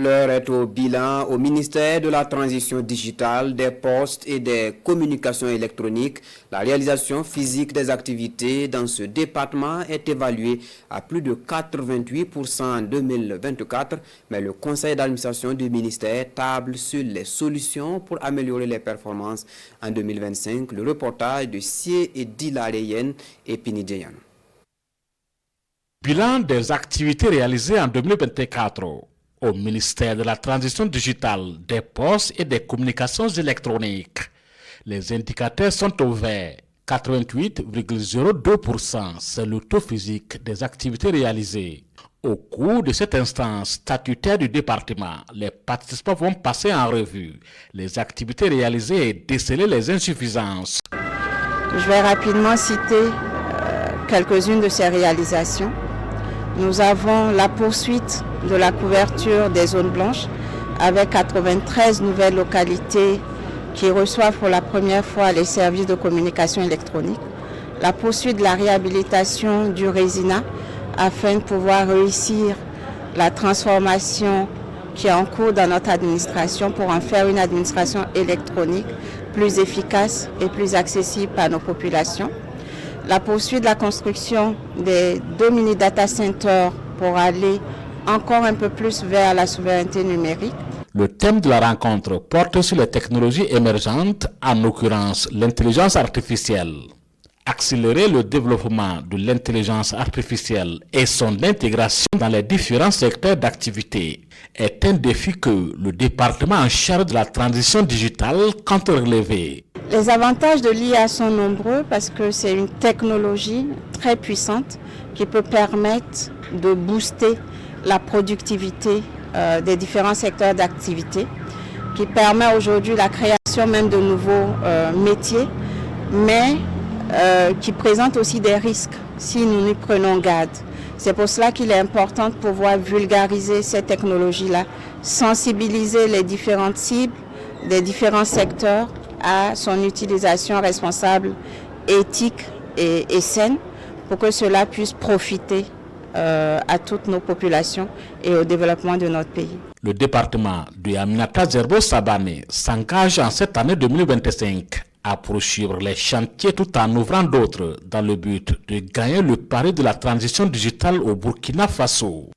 L'heure est au bilan au ministère de la Transition digitale, des postes et des communications électroniques. La réalisation physique des activités dans ce département est évaluée à plus de 88% en 2024, mais le conseil d'administration du ministère table sur les solutions pour améliorer les performances en 2025. Le reportage de Sie et Dilareyen et Pinidjayan. Bilan des activités réalisées en 2024 au ministère de la Transition digitale, des postes et des communications électroniques. Les indicateurs sont au vert. 88,02%, c'est le taux physique des activités réalisées. Au cours de cette instance statutaire du département, les participants vont passer en revue les activités réalisées et déceler les insuffisances. Je vais rapidement citer quelques-unes de ces réalisations. Nous avons la poursuite de la couverture des zones blanches avec 93 nouvelles localités qui reçoivent pour la première fois les services de communication électronique. La poursuite de la réhabilitation du Résina afin de pouvoir réussir la transformation qui est en cours dans notre administration pour en faire une administration électronique plus efficace et plus accessible à nos populations. La poursuite de la construction des 2 mini-data centers pour aller encore un peu plus vers la souveraineté numérique. Le thème de la rencontre porte sur les technologies émergentes, en l'occurrence l'intelligence artificielle. Accélérer le développement de l'intelligence artificielle et son intégration dans les différents secteurs d'activité est un défi que le département en charge de la transition digitale compte relever. Les avantages de l'IA sont nombreux parce que c'est une technologie très puissante qui peut permettre de booster la productivité des différents secteurs d'activité, qui permet aujourd'hui la création même de nouveaux métiers, mais qui présente aussi des risques si nous n'y prenons garde. C'est pour cela qu'il est important de pouvoir vulgariser ces technologies-là, sensibiliser les différentes cibles des différents secteurs à son utilisation responsable, éthique et saine, pour que cela puisse profiter à toutes nos populations et au développement de notre pays. Le département de Aminata Zerbo Sabane s'engage en cette année 2025 à poursuivre les chantiers tout en ouvrant d'autres dans le but de gagner le pari de la transition digitale au Burkina Faso.